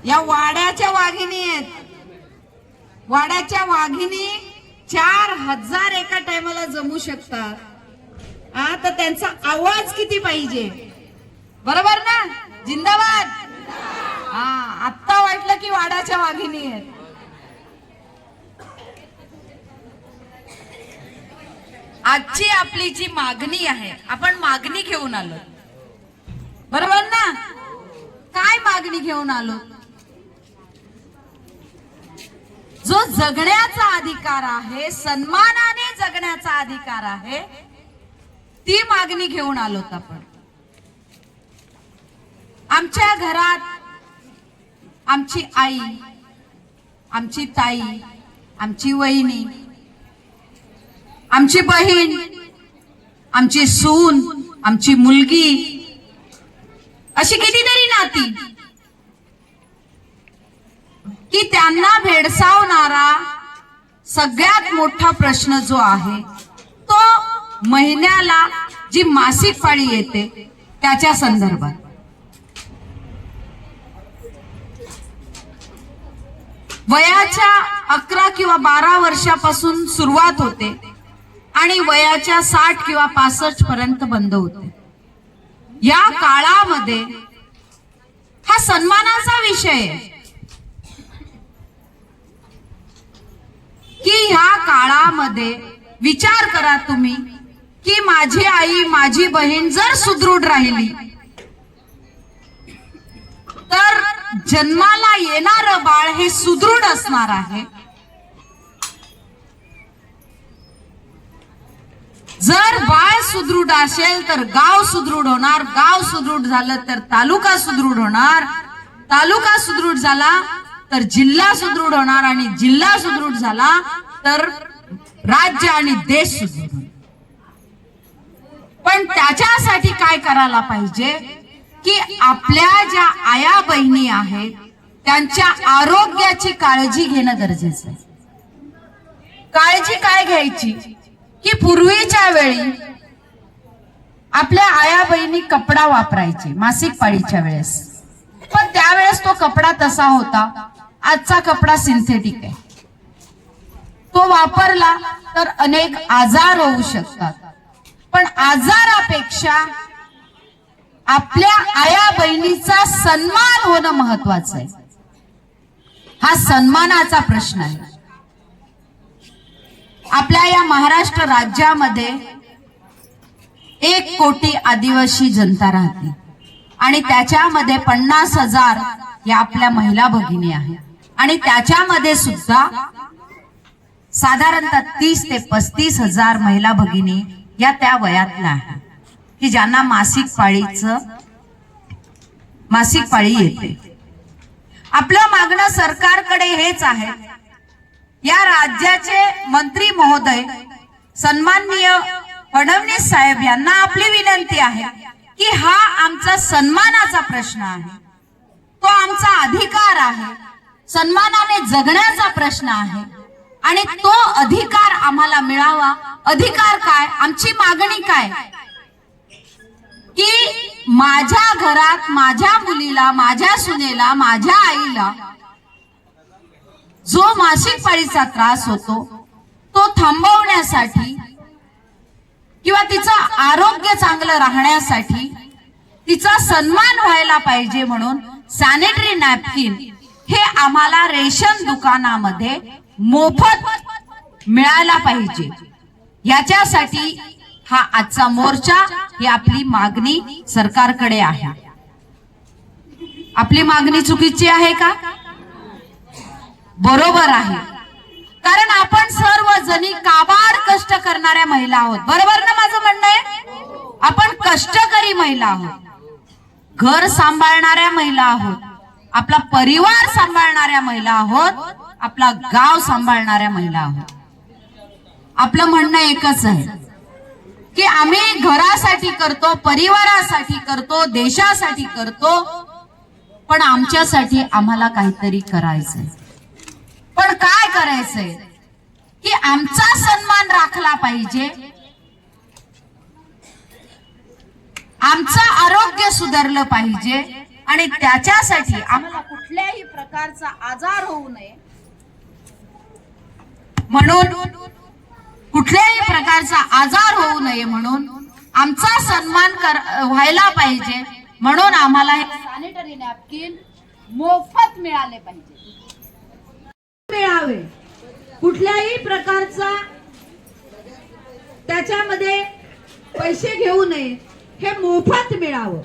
या वाड्याच्या वाघिणी आहेत. वाड्याच्या वाघिणी 4000 एका टायमाला जमू शकतात. तर त्यांचा आवाज किती पाहिजे, बरोबर ना? जिंदाबाद. आता वाटलं की वाड्याच्या वाघिणी आहेत. आजची आपली जी मागणी आहे, आपण मागणी घेऊन आलो, बरोबर ना? काय मागणी घेऊन आलो? जो जगण्याचा अधिकार आहे, सन्मानाने जगण्याचा अधिकार आहे, ती मागणी घेऊन आलोत आपण. आमच्या घरात आमची आई, आमची ताई, आमची वहिनी, आमची बहीण, आमची सून, आमची मुलगी, अशी कितीतरी नाती की त्यांना भेडसावणारा सगळ्यात मोठा प्रश्न जो आहे तो महिन्याला जी मासिक पाळी येते त्याच्या संदर्भात. वयाच्या 11 किंवा 12 वर्षापासून सुरुवात होते आणि वयाच्या 60 किंवा 65 पर्यंत बंद होते. या काळामध्ये हा सन्मानाचा विषय आहे की ह्या काळामध्ये विचार करा तुम्ही की माझी आई, माझी बहीण जर सुदृढ राहिली तर जन्माला येणारं बाळ हे सुदृढ असणार आहे. जर बाळ सुदृढ असेल तर गाव सुदृढ होणार, गाव सुदृढ झालं तर तालुका सुदृढ होणार, तालुका सुदृढ झाला तर जिल्हा सुदृढ होणार आणि जिल्हा सुदृढ झाला तर राज्य आणि देश सुदृढ होणार. पण त्याच्यासाठी काय करायला पाहिजे की आपल्या ज्या आया बहिणी आहेत त्यांच्या आरोग्याची काळजी घेणं गरजेचं आहे. काळजी काय घ्यायची की पूर्वीच्या वेळी आपल्या आया बहिणी कपडा वापरायचे मासिक पाळीच्या वेळेस, पण त्यावेळेस तो कपडा तसा होता. आजचा कपडा सिंथेटिक आहे, तो वापरला तर अनेक आजार होऊ शकतात. पण आजारापेक्षा आपल्या आया बहिणीचा सन्मान होणं महत्वाचं आहे. हा सन्मानाचा प्रश्न आहे. आपल्या या महाराष्ट्र राज्यामध्ये 1 कोटी आदिवासी जनता राहते आणि त्याच्यामध्ये 50,000 या आपल्या महिला भगिनी आहेत आणि त्याच्यामध्ये सुद्धा साधारणतः 30 ते 35,000 महिला भगिनी या त्या वयातल्या आहेत की ज्यांना मासिक पाळी येते. आपलं मागणं सरकारकडे हेच आहे. या राज्याचे मंत्री महोदय सन्माननीय फडणवीस साहेब यांना आपली विनंती आहे की हा आमचा सन्मानाचा प्रश्न आहे, तो आमचा अधिकार आहे, सन्मानाने जगण्याचा प्रश्न आहे आणि तो अधिकार आम्हाला मिळावा. अधिकार काय, आमची मागणी काय की माझ्या घरात माझ्या मुलीला, माझ्या सुनेला, माझ्या आईला जो मासिक पाळीचा त्रास होतो तो थांबवण्यासाठी किंवा तिचं आरोग्य चांगलं राहण्यासाठी, तिचा सन्मान व्हायला पाहिजे म्हणून सॅनिटरी नॅपकिन हे आम्हाला रेशन दुकानामध्ये मोफत मिळायला पाहिजे. याच्यासाठी हा आजचा मोर्चा, ही आपली मागणी सरकारकडे आहे. आपली मागणी चुकीची आहे का? बरोबर आहे, कारण आपण सर्व जणी काबाड कष्ट करणाऱ्या महिला आहोत. बरोबर ना माझं म्हणणं आहे? आपण कष्टकरी महिला आहोत, घर सांभाळणाऱ्या महिला आहोत, आपला परिवार सांभाळणाऱ्या महिला आहोत, आपला गाव सांभाळणाऱ्या महिला आहोत. आपलं म्हणणं एकच आहे की आम्ही घरासाठी करतो, परिवारासाठी करतो, देशासाठी करतो, पण आमच्यासाठी आम्हाला काहीतरी करायचंय. पण काय करायचंय की आमचा सन्मान राखला पाहिजे, आमचं आरोग्य सुधारलं पाहिजे आणि त्याच्यासाठी आम्हाला कुठल्याही प्रकारचा आजार होऊ नये म्हणून, कुठल्याही प्रकारचा आजार होऊ नये म्हणून आमचा सन्मान व्हायला पाहिजे म्हणून आम्हाला हे सॅनिटरी नॅपकिन मोफत मिळाले पाहिजे, मिळावे. कुठल्याही प्रकारचा त्याच्यामध्ये पैसे घेऊ नये, हे मोफत मिळावं.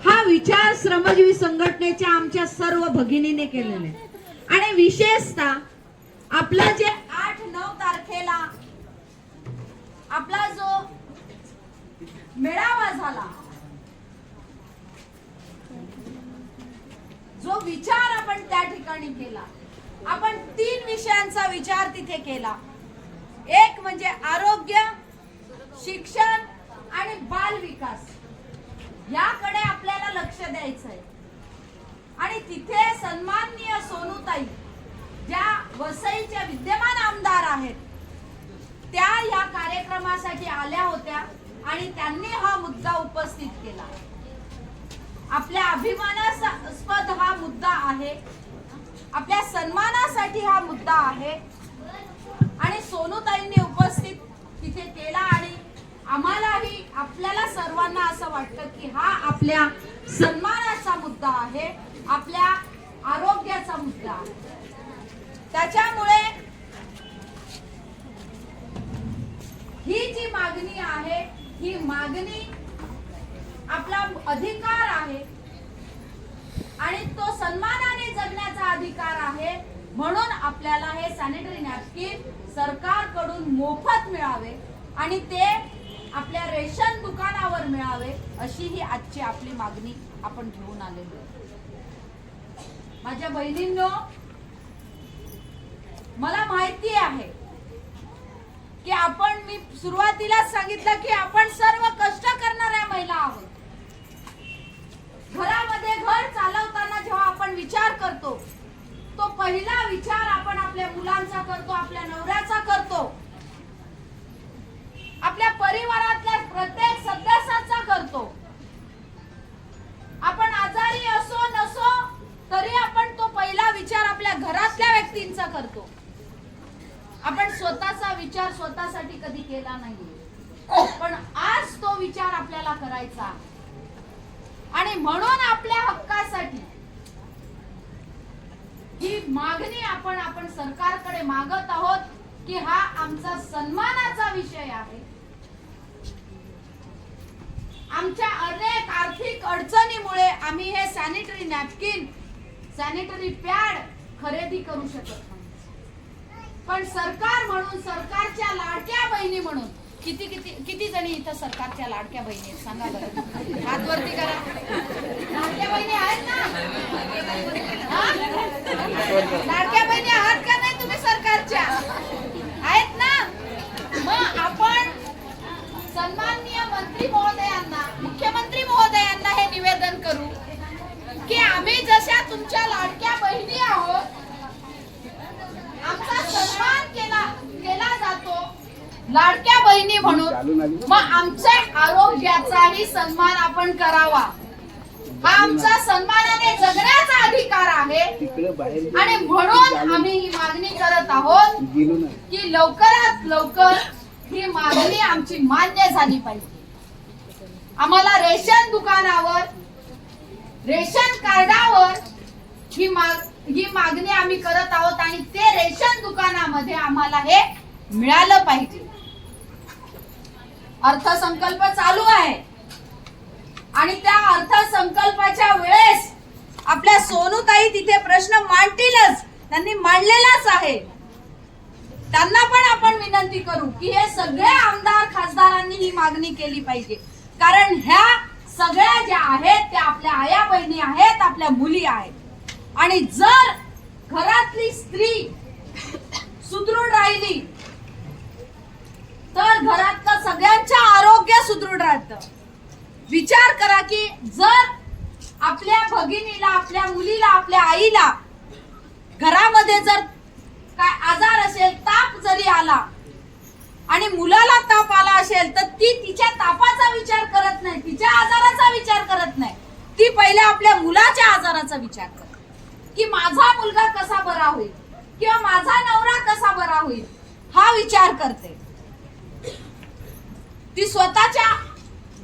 हा विचार श्रमजीवी संघटनेच्या आमच्या सर्व भगिनीने केलेला आहे. आणि विशेषतः आपला जे 8-9 तारखेला आपला जो मेळावा झाला, जो विचार आपण त्या ठिकाणी केला, आपण 3 विषयांचा विचार तिथे केला. एक म्हणजे आरोग्य, शिक्षण आणि बाल विकास याकडे आपल्याला लक्ष द्यायचंय. आणि तिथे सन्माननीय सोनूताई ज्या वसईच्या विद्यमान आमदार आहेत त्या या कार्यक्रमासाठी आल्या होत्या आणि त्यांनी हा मुद्दा उपस्थित केला. आपल्या अभिमानास्पद हा मुद्दा आहे, आपल्या सन्मानासाठी हा मुद्दा आहे आणि सोनूताईंनी उपस्थित तिथे केला. आणि आम्हालाही, आपल्याला सर्वांना असं वाटतं की हा आपल्या सन्मानाचा मुद्दा आहे, आपल्या आरोग्याचा मुद्दा आहे. त्याच्यामुळे ही जी मागणी आहे, ही मागणी आपला अधिकार आहे आणि तो सन्मानाने जगण्याचा अधिकार आहे. म्हणून आपल्याला हे सॅनिटरी नॅपकिन सरकारकडून मोफत मिळावे आणि ते आपल्या रेशन दुकानावर मिळावे, अशी ही आजची आपली मागणी आपण घेऊन आलेलो आहे. माझ्या बहिणींनो, मला माहिती आहे की आपण, मी सुरुवातीलाच सांगितलं की आपण सर्व कष्ट करणाऱ्या महिला आहोत. घरामध्ये घर चालवताना जेव्हा आपण विचार करतो, तो पहिला विचार आपण आपल्या मुलांचा करतो, आपल्या नवऱ्याचा करतो, आपल्या परिवारातल्या प्रत्येक सदस्याचा करतो. आपण आजारी असो नसो तरी आपण तो पहिला विचार आपल्या घरातल्या व्यक्तींचा करतो. आपण स्वतःचा विचार स्वतःसाठी कधी केला नाही, पण आज तो विचार आपल्याला करायचा. आणि म्हणून आपल्या हक्कासाठी ही मागणी आपण सरकारकडे मागत आहोत की हा आमचा सन्मानाचा विषय आहे. आमच्या अनेक आर्थिक अडचणीमुळे आम्ही हे सॅनिटरी नॅपकिन, सॅनिटरी पॅड खरेदी करू शकत नाही, पण सरकार म्हणून, सरकारच्या लाडक्या बहिणी म्हणून, किती जणी इथं सरकारच्या लाडक्या बहिणी आहेत सांगा बरं, हात वरती करा. लाडक्या बहिणी आहेत ना? लाडक्या बहिणी आहात का नाही तुम्ही सरकारच्या? आहेत ना? मग आपण सन्माननीय मंत्री महोदयांना, मुख्यमंत्री महोदयांना हे निवेदन करू की आम्ही जशा तुमच्या लाडक्या बहिणी आहोत, आमचा सन्मान केला जातो लाडक्या बहिणी म्हणून, मग आमच्या आरोग्याचाही सन्मान आपण करावा. हा आमचा सन्मानाने जगण्याचा अधिकार आहे. आणि म्हणून आम्ही ही मागणी करत आहोत की लवकरात लवकर ही मागणी आमची मान्य झाली पाहिजे. आम्हाला रेशन दुकानावर, रेशन कार्डावर ही मागणी आम्ही करत आहोत आणि ते रेशन दुकानामध्ये आम्हाला हे मिळालं पाहिजे. अर्थसंकल्प चालू आहे आणि त्या अर्थसंकल्पाच्या वेळेस आपल्या सोनूताई तिथे प्रश्न मांडतीलच, त्यांनी मांडलेलाच आहे. त्यांना पण आपण विनंती करू की हे सगळे आमदार खासदारांनी ही मागणी केली पाहिजे, कारण ह्या सगळ्या ज्या आहेत त्या आपल्या आया बहिणी आहेत, आपल्या मुली आहेत. आणि जर घरातली स्त्री सुदृढ राहिली तर घरातलं सगळ्यांचं आरोग्य सुदृढ राहतं. विचार करा की जर आपल्या भगिनीला, आपल्या मुलीला, आपल्या आईला घरामध्ये जर काय आजार असेल, ताप जरी आला आणि मुलाला ताप आला असेल तर ती तिच्या तापाचा विचार करत नाही, तिच्या आजाराचा विचार करत नाही, ती पहिले आपल्या मुलाच्या आजाराचा विचार करते. की माझा मुलगा कसा बरा होईल किंवा माझा नवरा कसा बरा होईल हा विचार करते. ती स्वतःच्या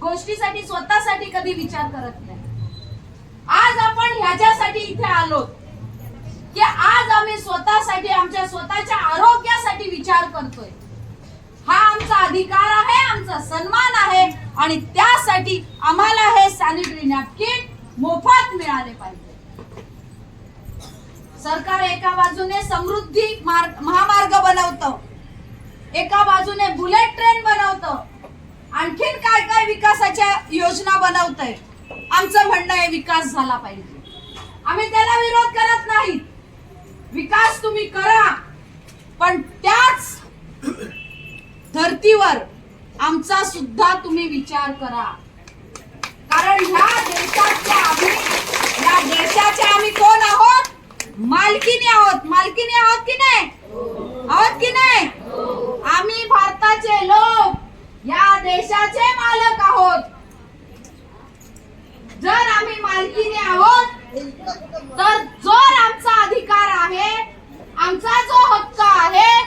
गोष्टीसाठी स्वतःसाठी कधी विचार करत नाही. आज आपण ह्याच्यासाठी इथे आलो की आज आम्ही स्वतःसाठी आमच्या स्वतःच्या आरोग्यासाठी विचार करतोय. हा आमचा अधिकार आहे, आमचा सन्मान आहे आणि त्यासाठी आम्हाला हे सॅनिटरी नॅपकिन मोफत मिळाले पाहिजे. सरकार एका बाजूने समृद्धी महामार्ग बनवतं, एका बाजूने बुलेट ट्रेन बनवतं, आणखीन काय काय विकासाच्या योजना बनवतंय. आमचं म्हणणं आहे विकास झाला पाहिजे. आम्ही त्याला विरोध करत नाही. विकास तुम्ही करा, पण त्याच धर्तीवर आमचा सुद्धा तुम्ही विचार करा. कारण या देशाचे आम्ही कोण आहोत? मालकीनी आहोत. मालकीनी आहोत की नाही? आहोत की नाही? आम्ही भारताचे लोक या देशाचे मालक आहोत. जर आम्ही मालकीने आहोत तर जो आमचा अधिकार आहे, आमचा जो हक्क आहे,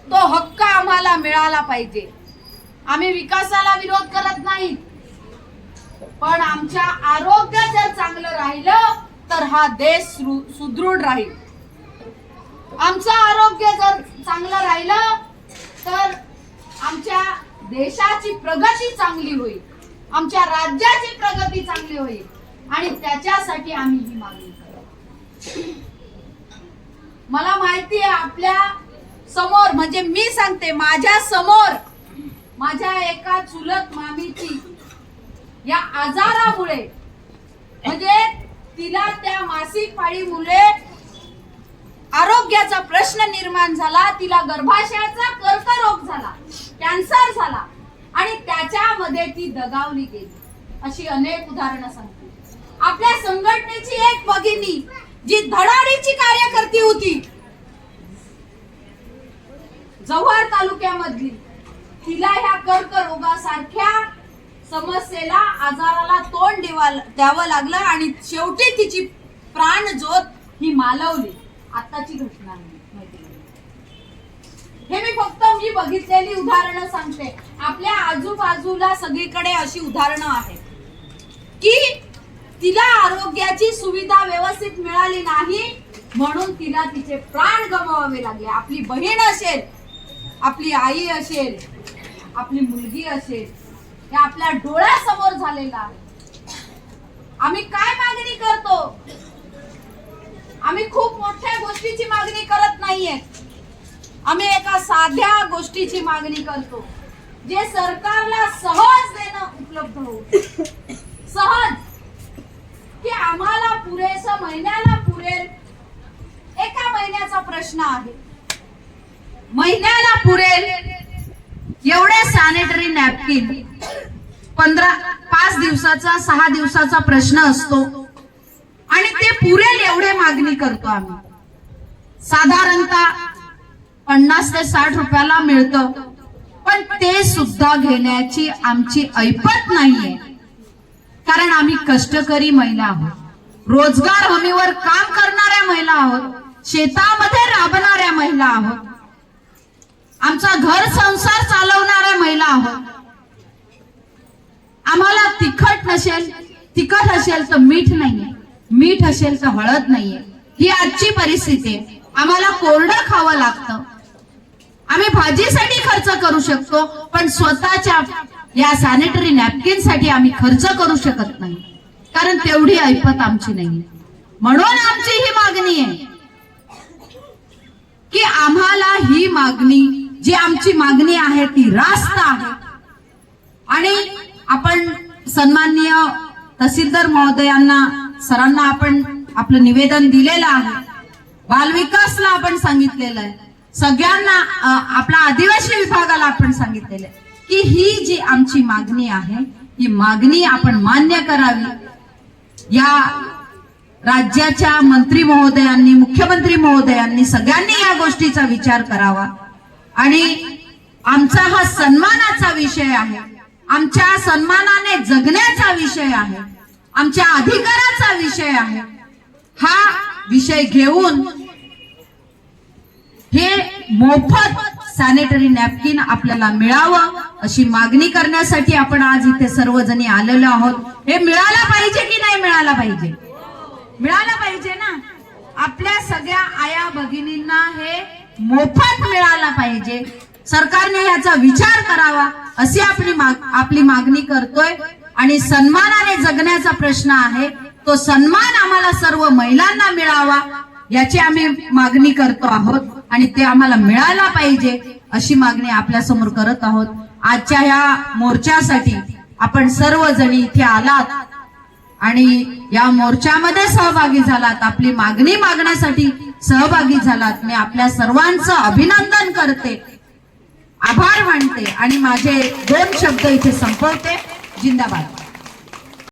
तो हक्क आम्हाला मिळाला पाहिजे. आम्ही विकासाला विरोध करत नाही, पण आमच्या आरोग्य जर चांगलं राहिलं तर हा देश सुदृढ राहील. आमचं आरोग्य जर चांगलं राहिलं तर आमच्या देशाची प्रगती चांगली होईल, आमच्या राज्याची प्रगती चांगली होईल आणि त्याच्यासाठी आम्ही ही मागणी करतो. मला माहिती आहे आपल्या समोर, म्हणजे मी सांगते माझ्या समोर माझ्या एका चुलत मामीची या आजारामुळे, म्हणजे तिला त्या मासिक पाळीमुळे आरोग्याचा प्रश्न निर्माण झाला. तिला गर्भाशयाचा कर्करोग झाला, कॅन्सर झाला आणि त्याच्यामध्ये ती दगावली गेली. अशी अनेक उदाहरणं सांगते. आपल्या संघटनेची एक भगिनी जी धडाडीची कार्यकर्ती होती जव्हार तालुक्यामधली, तिला ह्या कर्करोगासारख्या समस्येला आजाराला तोंड द्यावं लागलं आणि शेवटी तिची प्राणज्योत ही मालवली. आताची घटना आहे. हे मी बघितलेली उदाहरणं सांगते. आपल्या आजूबाजूला सगळीकडे अशी उदाहरणं आहेत की तिला आरोग्याची सुविधा व्यवस्थित मिळाली नाही म्हणून तिला तिचे प्राण गमवावे लागले. आपली बहीण असेल, आपली आई असेल, आपली मुलगी असेल, हे आपल्या डोळ्यासमोर झालेलं आहे. आम्ही काय मागणी करतो? आम्ही खूप मोठ्या गोष्टीची मागणी करत नाहीये. आम्ही एका साध्या गोष्टीची मागणी करतो, जे सरकारला सहज देणं उपलब्ध होईल. सहज, की आम्हाला पुरेसं महिन्याला पुरेल. एका महिन्याचा प्रश्न आहे, महिन्याला पुरेल एवढे सॅनिटरी नॅपकिन 5 दिवसाचा 6 दिवसाचा प्रश्न असतो आणि ते पुरेल एवढे मागणी करतो आम्ही. साधारणतः 50 ते 60 रुपयाला मिळतं, पण ते सुद्धा घेण्याची आमची ऐपत नाहीये. कारण आम्ही कष्टकरी महिला आहोत, रोजगार हमीवर काम करणाऱ्या महिला आहोत, शेतामध्ये राबणाऱ्या महिला आहोत, आमचा घर संसार चालवणाऱ्या महिला आहोत. आम्हाला तिखट असेल तर मीठ नाहीये, मीठ असेल तर हळद नाहीये. ही आजची परिस्थिती आहे. आम्हाला कोरडं खावं लागतं. आम्ही भाजीसाठी खर्च करू शकतो, पण स्वतःच्या या सॅनिटरी नॅपकिन साठी आम्ही खर्च करू शकत नाही, कारण तेवढी ऐपत आमची नाही. म्हणून आमची ही मागणी आहे की आम्हाला ही मागणी, जी आमची मागणी आहे ती रास्त आहे. आणि आपण सन्माननीय तहसीलदार महोदयांना, सरांना आपण आपलं निवेदन दिलेलं आहे. बालविकासला आपण सांगितलेलं आहे, सगळ्यांना आपल्या आदिवासी विभागाला आपण सांगितलेलं आहे की ही जी आमची मागणी आहे ही मागणी आपण मान्य करावी. या राज्याच्या मंत्री महोदयांनी, मुख्यमंत्री महोदयांनी सगळ्यांनी या गोष्टीचा विचार करावा. आणि आमचा हा सन्मानाचा विषय आहे, आमच्या सन्मानाने जगण्याचा विषय आहे, आमच्या अधिकाराचा विषय आहे. हा विषय घेऊन हे मोफत सॅनिटरी नॅपकिन आपल्याला मिळावं अशी मागणी करण्यासाठी आपण आज इथे सर्वजणी आलेलो आहोत. हे मिळालं पाहिजे की नाही मिळालं पाहिजे? मिळालं पाहिजे ना. आपल्या सगळ्या आया भगिनींना हे मोफत मिळाला पाहिजे. सरकारने याचा विचार करावा अशी आपली मागणी करतोय. आणि सन्मानाने जगण्याचा प्रश्न आहे, तो सन्मान आम्हाला सर्व महिलांना मिळावा याची आम्ही मागणी करतो आहोत आणि ते आम्हाला मिळायला पाहिजे अशी मागणी आपल्या समोर करत आहोत. आजच्या ह्या मोर्चासाठी आपण सर्वजणी इथे आलात आणि या मोर्चामध्ये सहभागी झालात, आपली मागणी मागण्यासाठी सहभागी झालात. मी आपल्या सर्वांचं अभिनंदन करते, आभार मानते आणि माझे 2 शब्द इथे संपवते. जिंदाबाद.